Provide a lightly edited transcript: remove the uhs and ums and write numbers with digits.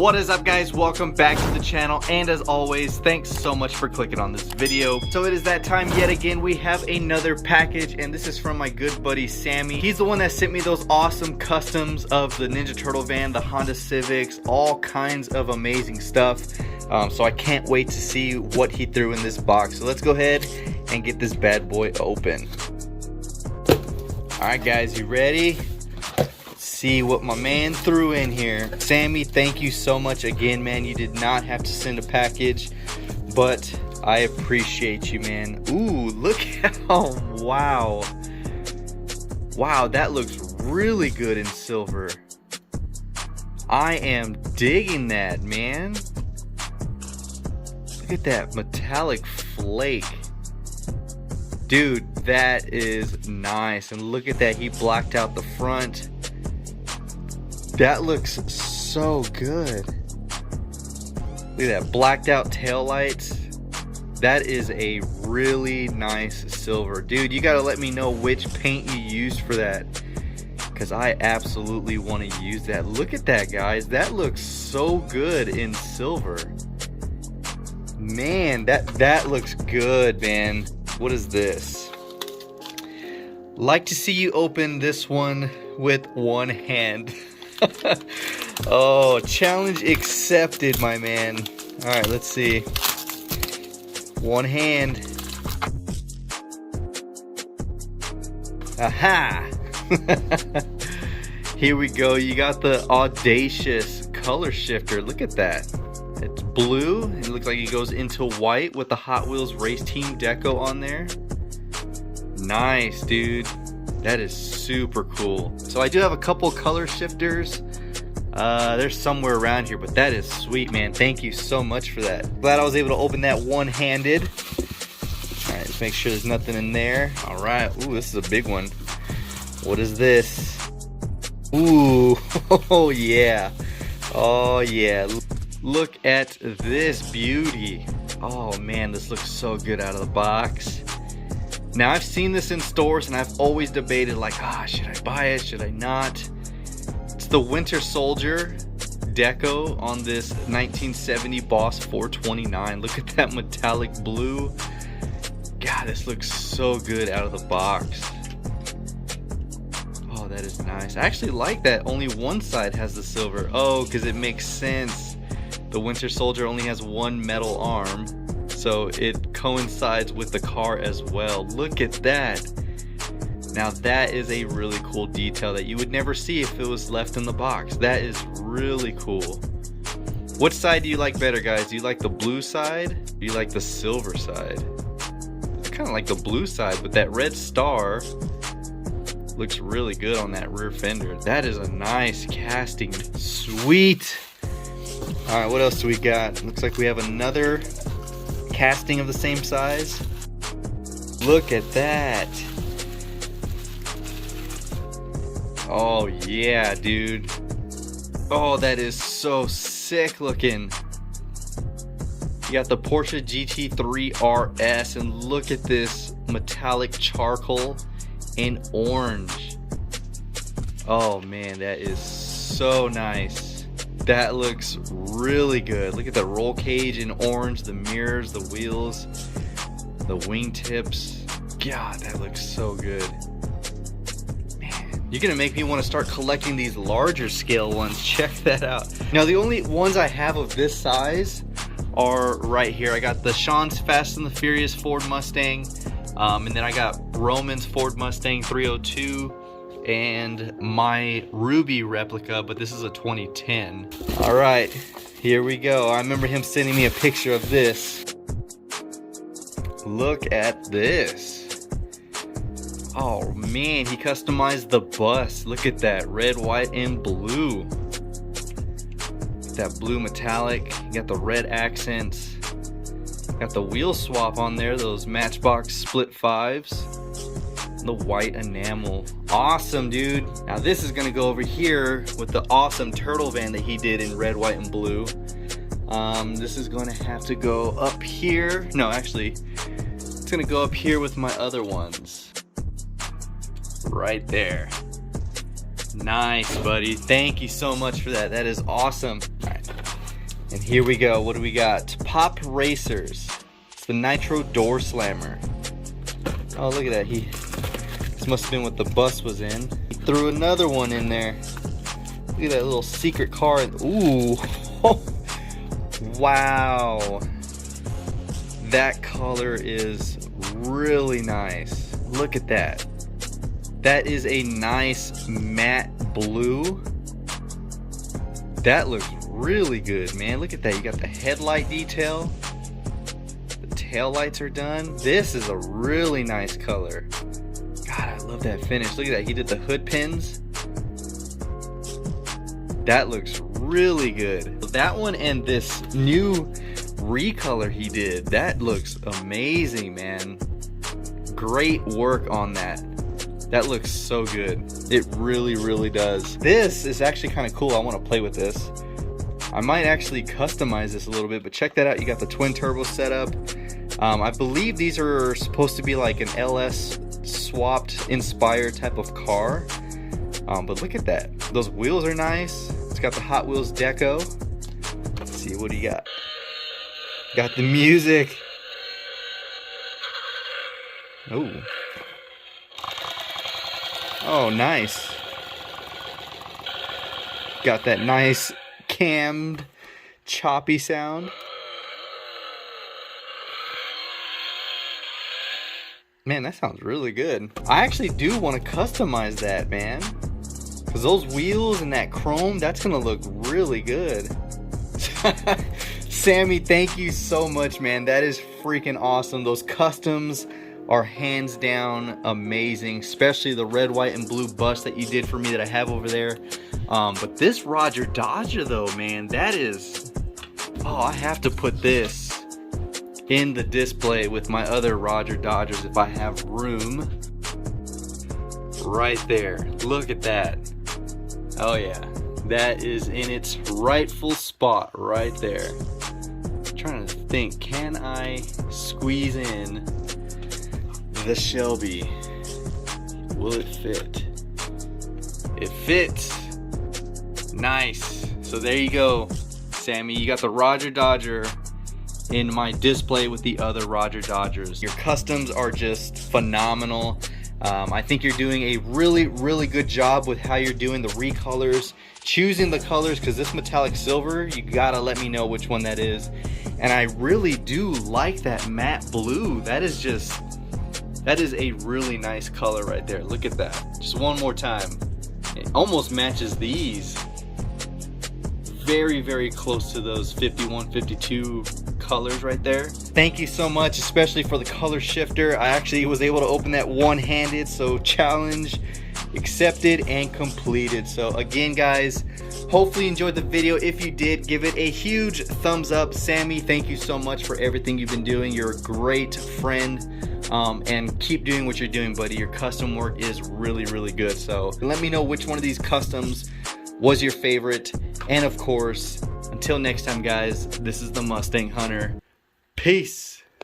What is up, guys? Welcome back to the channel, and as always, thanks so much for clicking on this video. So it is that time yet again. We have another package, and this is from my good buddy Sammy. He's the one that sent me those awesome customs of the Ninja Turtle van, the Honda Civics, all kinds of amazing stuff. So I can't wait to see what he threw in this box. So let's go ahead and get this bad boy open. Alright guys, you ready? See what my man threw in here. Sammy, thank you so much again, man. You did not have to send a package, but I appreciate you, man. Ooh, look how, wow, that looks really good in silver. I am digging that, man. Look at that metallic flake, dude. That is nice. And look at that, he blacked out the front. That looks so good. Look at that, blacked out tail lights. That is a really nice silver. Dude, you gotta let me know which paint you used for that, because I absolutely want to use that. Look at that, guys. That looks so good in silver. Man, that looks good, man. What is this? Like to see you open this one with one hand. Oh, challenge accepted, my man. All right, let's see. One hand. Aha. Here we go. You got the audacious color shifter. Look at that. It's blue. It looks like it goes into white with the Hot Wheels race team deco on there. Nice, dude. That is super cool. So I do have a couple color shifters. They're somewhere around here, but that is sweet, man. Thank you so much for that. Glad I was able to open that one-handed. All right, let's make sure there's nothing in there. All right. Ooh, this is a big one. What is this? Ooh, oh yeah. Oh yeah. Look at this beauty. Oh man, this looks so good out of the box. Now, I've seen this in stores and I've always debated, like, should I buy it? Should I not? It's the Winter Soldier deco on this 1970 Boss 429. Look at that metallic blue. God, this looks so good out of the box. Oh, that is nice. I actually like that only one side has the silver. Oh, because it makes sense. The Winter Soldier only has one metal arm, so it coincides with the car as well. Look at that. Now that is a really cool detail that you would never see if it was left in the box. That is really cool. Which side do you like better, guys? Do you like the blue side? Or do you like the silver side? I kind of like the blue side, but that red star looks really good on that rear fender. That is a nice casting. Sweet. All right, what else do we got? Looks like we have another casting of the same size. Look at that. Oh yeah, dude. Oh, that is so sick looking. You got the Porsche GT3 RS, and look at this metallic charcoal and orange. Oh man, that is so nice. That looks really good. Look at the roll cage in orange, the mirrors, the wheels, the wingtips. God, that looks so good. Man, you're gonna make me want to start collecting these larger scale ones. Check that out. Now, the only ones I have of this size are right here. I got the Sean's Fast and the Furious Ford Mustang, and then I got Roman's Ford Mustang 302. And my Ruby replica, but this is a 2010. All right, here we go. I remember him sending me a picture of this. Look at this. Oh man, he customized the bus. Look at that, red, white, and blue. That blue metallic. You got the red accents. Got the wheel swap on there, those Matchbox split fives. The white enamel. Awesome, dude. Now this is gonna go over here with the awesome turtle van that he did in red, white, and blue. This is gonna have to go up here. No, actually, it's gonna go up here with my other ones. Right there. Nice, buddy. Thank you so much for that. That is awesome. All right. And here we go. What do we got? Pop Racers. It's the Nitro door slammer. Oh, look at that. This must have been what the bus was in. He threw another one in there. Look at that little secret car. Ooh. Wow. That color is really nice. Look at that. That is a nice matte blue. That looks really good, man. Look at that. You got the headlight detail. The tail lights are done. This is a really nice color. God, I love that finish. Look at that. He did the hood pins. That looks really good. That one and this new recolor he did, that looks amazing, man. Great work on that. That looks so good. It really, really does. This is actually kind of cool. I want to play with this. I might actually customize this a little bit, but check that out. You got the twin turbo setup. I believe these are supposed to be like an LS swapped inspired type of car. But look at that. Those wheels are nice. It's got the Hot Wheels deco. Let's see, what do you got? Got the music. Oh. Oh, nice. Got that nice cammed, choppy sound. Man, that sounds really good. I actually do want to customize that, man. Because those wheels and that chrome, that's going to look really good. Sammy, thank you so much, man. That is freaking awesome. Those customs are hands down amazing, especially the red, white, and blue bus that you did for me that I have over there. But this Roger Dodger though, man, that is, oh, I have to put this in the display with my other Roger Dodgers if I have room. Right there, look at that. Oh yeah, that is in its rightful spot right there. I'm trying to think, can I squeeze in the Shelby? Will it fit? It fits. Nice. So there you go, Sammy. You got the Roger Dodger in my display with the other Roger Dodgers. Your customs are just phenomenal. I think you're doing a really good job with how you're doing the recolors, choosing the colors, because this metallic silver, you gotta let me know which one that is. And I really do like that matte blue. That is a really nice color right there. Look at that. Just one more time. It almost matches these. Very close to those 51, 52 colors right there. Thank you so much, especially for the color shifter. I actually was able to open that one-handed, so challenge accepted and completed. So again, guys, hopefully you enjoyed the video. If you did, give it a huge thumbs up. Sammy, thank you so much for everything you've been doing. You're a great friend. And keep doing what you're doing, buddy. Your custom work is really good. So let me know which one of these customs was your favorite. And of course, until next time, guys, this is the Mustang Hunter. Peace.